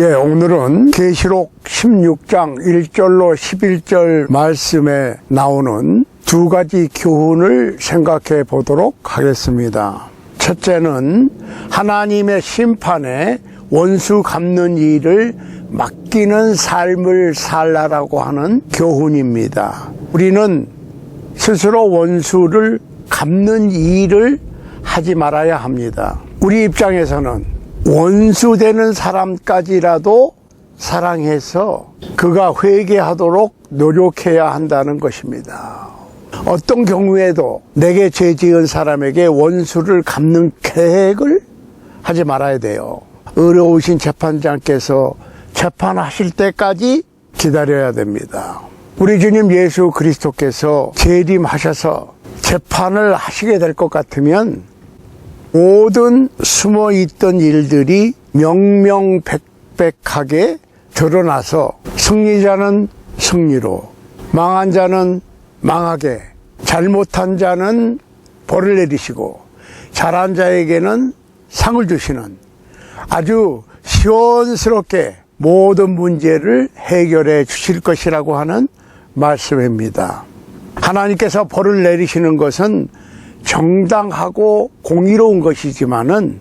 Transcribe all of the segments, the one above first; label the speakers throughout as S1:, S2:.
S1: 예, 오늘은 계시록 16장 1절로 11절 말씀에 나오는 두 가지 교훈을 생각해 보도록 하겠습니다. 첫째는 하나님의 심판에 원수 갚는 일을 맡기는 삶을 살라라고 하는 교훈입니다. 우리는 스스로 원수를 갚는 일을 하지 말아야 합니다. 우리 입장에서는 원수되는 사람까지라도 사랑해서 그가 회개하도록 노력해야 한다는 것입니다. 어떤 경우에도 내게 죄 지은 사람에게 원수를 갚는 계획을 하지 말아야 돼요. 의로우신 재판장께서 재판하실 때까지 기다려야 됩니다. 우리 주님 예수 그리스도께서 재림하셔서 재판을 하시게 될 것 같으면 모든 숨어있던 일들이 명명백백하게 드러나서 승리자는 승리로, 망한 자는 망하게, 잘못한 자는 벌을 내리시고 잘한 자에게는 상을 주시는 아주 시원스럽게 모든 문제를 해결해 주실 것이라고 하는 말씀입니다. 하나님께서 벌을 내리시는 것은 정당하고 공의로운 것이지만은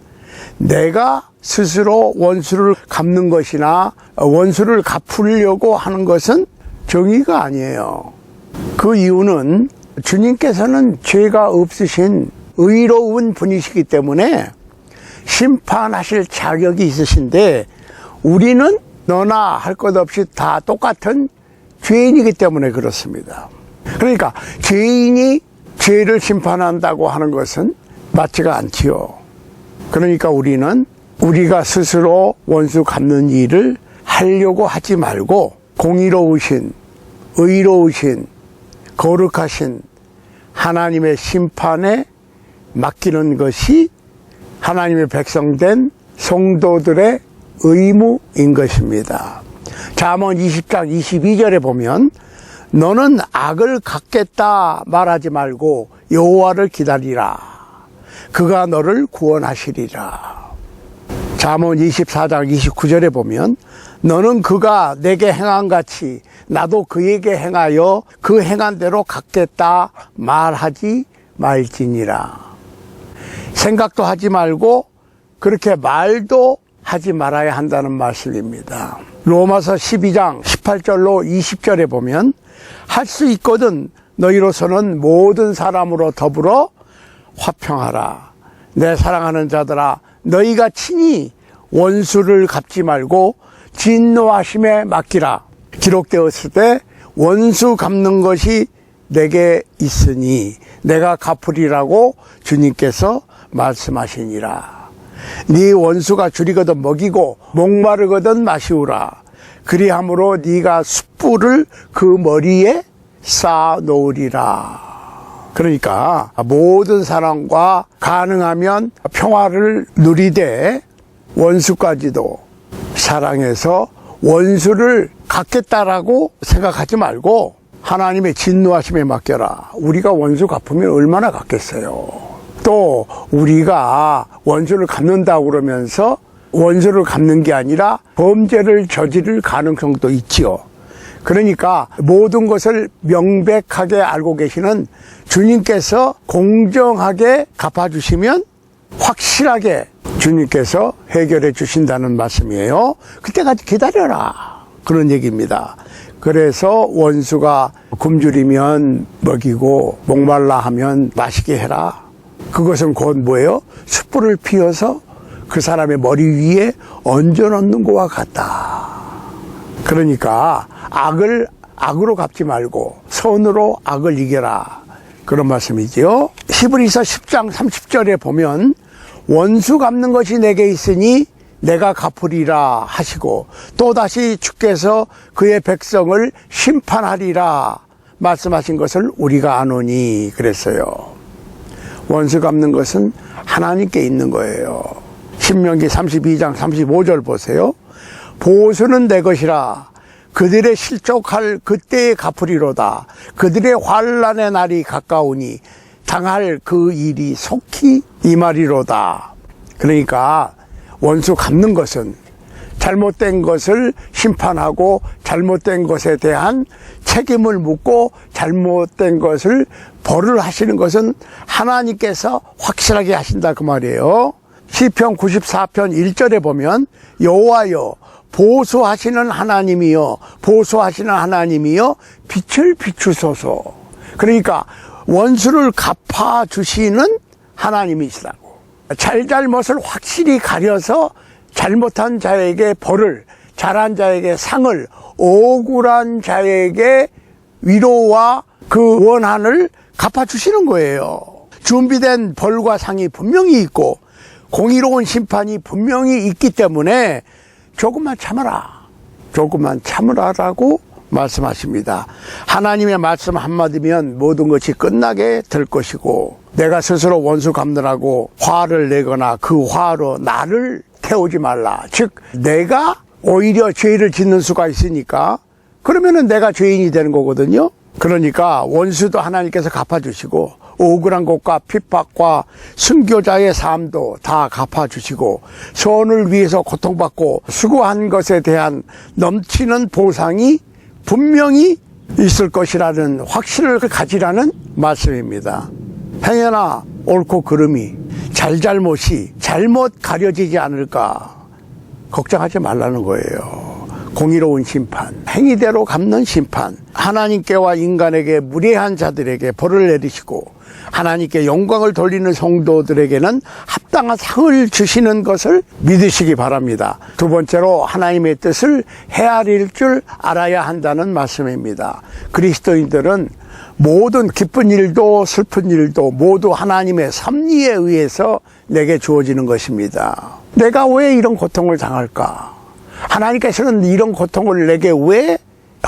S1: 내가 스스로 원수를 갚는 것이나 원수를 갚으려고 하는 것은 정의가 아니에요. 그 이유는 주님께서는 죄가 없으신 의로운 분이시기 때문에 심판하실 자격이 있으신데 우리는 너나 할 것 없이 다 똑같은 죄인이기 때문에 그렇습니다. 그러니까 죄인이 죄를 심판한다고 하는 것은 맞지가 않지요. 그러니까 우리는 우리가 스스로 원수 갚는 일을 하려고 하지 말고 공의로우신, 의로우신, 거룩하신 하나님의 심판에 맡기는 것이 하나님의 백성된 성도들의 의무인 것입니다. 잠언 20장 22절에 보면 너는 악을 갚겠다 말하지 말고 여호와를 기다리라. 그가 너를 구원하시리라. 잠언 24장 29절에 보면 너는 그가 내게 행한 같이 나도 그에게 행하여 그 행한 대로 갚겠다 말하지 말지니라. 생각도 하지 말고 그렇게 말도 하지 말아야 한다는 말씀입니다. 로마서 12장 18절로 20절에 보면 할 수 있거든 너희로서는 모든 사람으로 더불어 화평하라. 내 사랑하는 자들아 너희가 친히 원수를 갚지 말고 진노하심에 맡기라. 기록되었을 때 원수 갚는 것이 내게 있으니 내가 갚으리라고 주님께서 말씀하시니라. 네 원수가 줄이거든 먹이고 목마르거든 마시우라. 그리함으로 네가 숯불을 그 머리에 쌓아 놓으리라. 그러니까 모든 사람과 가능하면 평화를 누리되 원수까지도 사랑해서 원수를 갚겠다라고 생각하지 말고 하나님의 진노하심에 맡겨라. 우리가 원수 갚으면 얼마나 갚겠어요. 또 우리가 원수를 갚는다고 그러면서 원수를 갚는 게 아니라 범죄를 저지를 가능성도 있지요. 그러니까 모든 것을 명백하게 알고 계시는 주님께서 공정하게 갚아주시면 확실하게 주님께서 해결해 주신다는 말씀이에요. 그때까지 기다려라. 그런 얘기입니다. 그래서 원수가 굶주리면 먹이고 목말라 하면 마시게 해라. 그것은 곧 뭐예요? 숯불을 피워서 그 사람의 머리 위에 얹어놓는 것과 같다. 그러니까 악을 악으로 갚지 말고 선으로 악을 이겨라. 그런 말씀이지요. 히브리서 10장 30절에 보면 원수 갚는 것이 내게 있으니 내가 갚으리라 하시고 또다시 주께서 그의 백성을 심판하리라 말씀하신 것을 우리가 아노니 그랬어요. 원수 갚는 것은 하나님께 있는 거예요. 신명기 32장 35절 보세요. 보수는 내 것이라 그들의 실족할 그때에 갚으리로다. 그들의 환난의 날이 가까우니 당할 그 일이 속히 임하리로다. 그러니까 원수 갚는 것은 잘못된 것을 심판하고 잘못된 것에 대한 책임을 묻고 잘못된 것을 벌을 하시는 것은 하나님께서 확실하게 하신다 그 말이에요. 시편 94편 1절에 보면 여호와여 보수하시는 하나님이여 보수하시는 하나님이여 빛을 비추소서. 그러니까 원수를 갚아주시는 하나님이시라고. 잘잘못을 확실히 가려서 잘못한 자에게 벌을, 잘한 자에게 상을, 억울한 자에게 위로와 그 원한을 갚아주시는 거예요. 준비된 벌과 상이 분명히 있고 공의로운 심판이 분명히 있기 때문에 조금만 참아라, 조금만 참으라라고 말씀하십니다. 하나님의 말씀 한마디면 모든 것이 끝나게 될 것이고, 내가 스스로 원수 갚느라고 화를 내거나 그 화로 나를 태우지 말라. 즉 내가 오히려 죄를 짓는 수가 있으니까 그러면은 내가 죄인이 되는 거거든요. 그러니까 원수도 하나님께서 갚아주시고 억울한 것과 핍박과 순교자의 삶도 다 갚아주시고 선을 위해서 고통받고 수고한 것에 대한 넘치는 보상이 분명히 있을 것이라는 확신을 가지라는 말씀입니다. 행여나 옳고 그름이 잘잘못이 잘못 가려지지 않을까 걱정하지 말라는 거예요. 공의로운 심판, 행위대로 갚는 심판, 하나님께와 인간에게 무례한 자들에게 벌을 내리시고 하나님께 영광을 돌리는 성도들에게는 합당한 상을 주시는 것을 믿으시기 바랍니다. 두 번째로 하나님의 뜻을 헤아릴 줄 알아야 한다는 말씀입니다. 그리스도인들은 모든 기쁜 일도 슬픈 일도 모두 하나님의 섭리에 의해서 내게 주어지는 것입니다. 내가 왜 이런 고통을 당할까? 하나님께서는 이런 고통을 내게 왜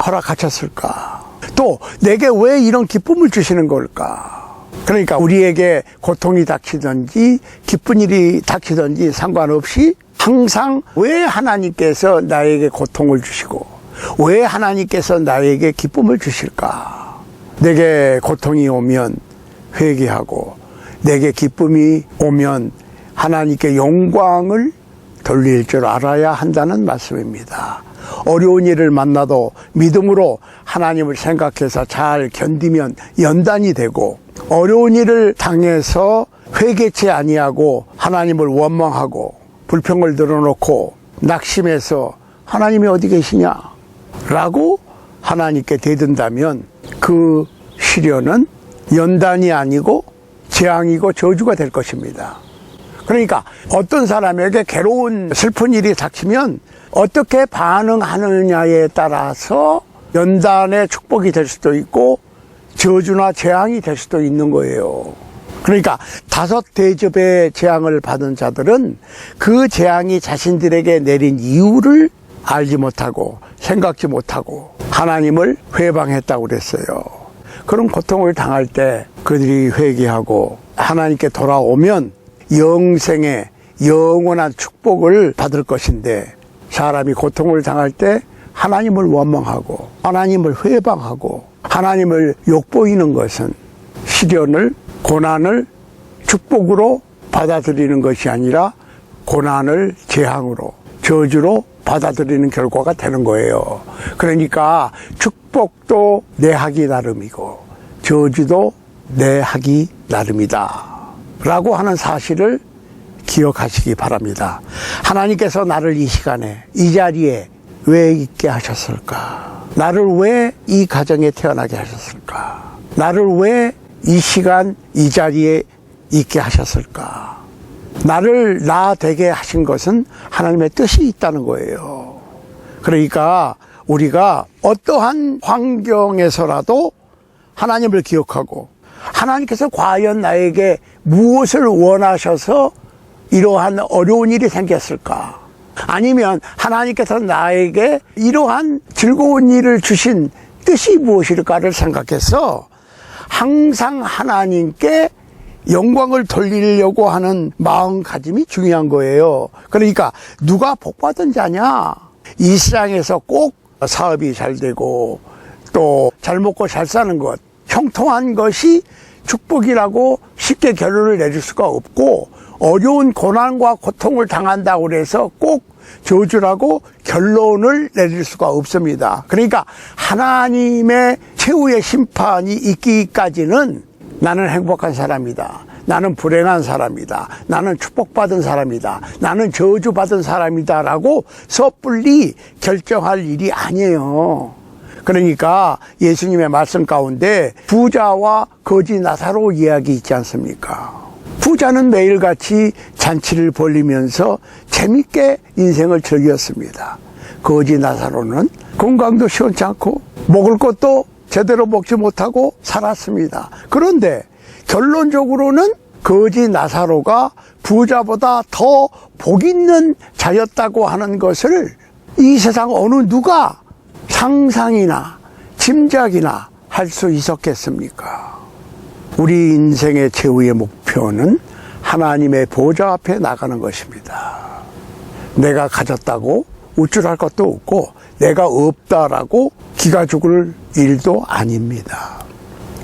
S1: 허락하셨을까? 또 내게 왜 이런 기쁨을 주시는 걸까? 그러니까 우리에게 고통이 닥치든지 기쁜 일이 닥치든지 상관없이 항상 왜 하나님께서 나에게 고통을 주시고 왜 하나님께서 나에게 기쁨을 주실까? 내게 고통이 오면 회개하고 내게 기쁨이 오면 하나님께 영광을 돌릴 줄 알아야 한다는 말씀입니다. 어려운 일을 만나도 믿음으로 하나님을 생각해서 잘 견디면 연단이 되고, 어려운 일을 당해서 회개치 아니하고 하나님을 원망하고 불평을 늘어놓고 낙심해서 하나님이 어디 계시냐 라고 하나님께 대든다면 그 시련은 연단이 아니고 재앙이고 저주가 될 것입니다. 그러니까 어떤 사람에게 괴로운 슬픈 일이 닥치면 어떻게 반응하느냐에 따라서 연단의 축복이 될 수도 있고 저주나 재앙이 될 수도 있는 거예요. 그러니까 5 대접의 재앙을 받은 자들은 그 재앙이 자신들에게 내린 이유를 알지 못하고 생각지 못하고 하나님을 회방했다고 그랬어요. 그런 고통을 당할 때 그들이 회개하고 하나님께 돌아오면 영생의 영원한 축복을 받을 것인데, 사람이 고통을 당할 때 하나님을 원망하고 하나님을 회방하고 하나님을 욕보이는 것은 시련을, 고난을 축복으로 받아들이는 것이 아니라 고난을 재앙으로, 저주로 받아들이는 결과가 되는 거예요. 그러니까 축복도 내 하기 나름이고 저주도 내 하기 나름이다 라고 하는 사실을 기억하시기 바랍니다. 하나님께서 나를 이 시간에 이 자리에 왜 있게 하셨을까? 나를 왜 이 가정에 태어나게 하셨을까? 나를 왜 이 시간 이 자리에 있게 하셨을까? 나를 나 되게 하신 것은 하나님의 뜻이 있다는 거예요. 그러니까 우리가 어떠한 환경에서라도 하나님을 기억하고 하나님께서 과연 나에게 무엇을 원하셔서 이러한 어려운 일이 생겼을까? 아니면 하나님께서 나에게 이러한 즐거운 일을 주신 뜻이 무엇일까를 생각해서 항상 하나님께 영광을 돌리려고 하는 마음가짐이 중요한 거예요. 그러니까 누가 복받은 자냐? 이 세상에서 꼭 사업이 잘 되고 또 잘 먹고 잘 사는 것, 형통한 것이 축복이라고 쉽게 결론을 내릴 수가 없고, 어려운 고난과 고통을 당한다고 해서 꼭 저주라고 결론을 내릴 수가 없습니다. 그러니까 하나님의 최후의 심판이 있기까지는 나는 행복한 사람이다, 나는 불행한 사람이다, 나는 축복받은 사람이다, 나는 저주받은 사람이다 라고 섣불리 결정할 일이 아니에요. 그러니까 예수님의 말씀 가운데 부자와 거지 나사로 이야기 있지 않습니까? 부자는 매일같이 잔치를 벌리면서 재밌게 인생을 즐겼습니다. 거지 나사로는 건강도 시원치 않고 먹을 것도 제대로 먹지 못하고 살았습니다. 그런데 결론적으로는 거지 나사로가 부자보다 더 복 있는 자였다고 하는 것을 이 세상 어느 누가 상상이나 짐작이나 할 수 있었겠습니까? 우리 인생의 최후의 목표는 하나님의 보좌 앞에 나가는 것입니다. 내가 가졌다고 우쭐할 것도 없고 내가 없다라고 기가 죽을 일도 아닙니다.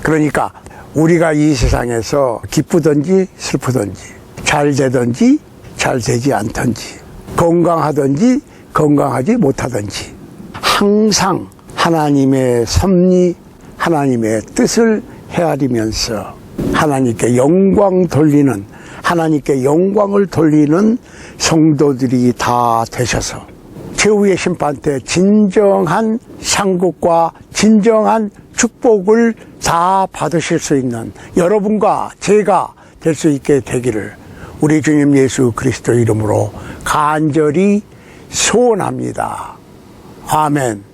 S1: 그러니까 우리가 이 세상에서 기쁘든지 슬프든지 잘 되든지 잘 되지 않든지 건강하든지 건강하지 못하든지 항상 하나님의 섭리, 하나님의 뜻을 헤아리면서 하나님께 영광 돌리는, 하나님께 영광을 돌리는 성도들이 다 되셔서 최후의 심판 때 진정한 상급과 진정한 축복을 다 받으실 수 있는 여러분과 제가 될 수 있게 되기를 우리 주님 예수 그리스도 이름으로 간절히 소원합니다. 아멘.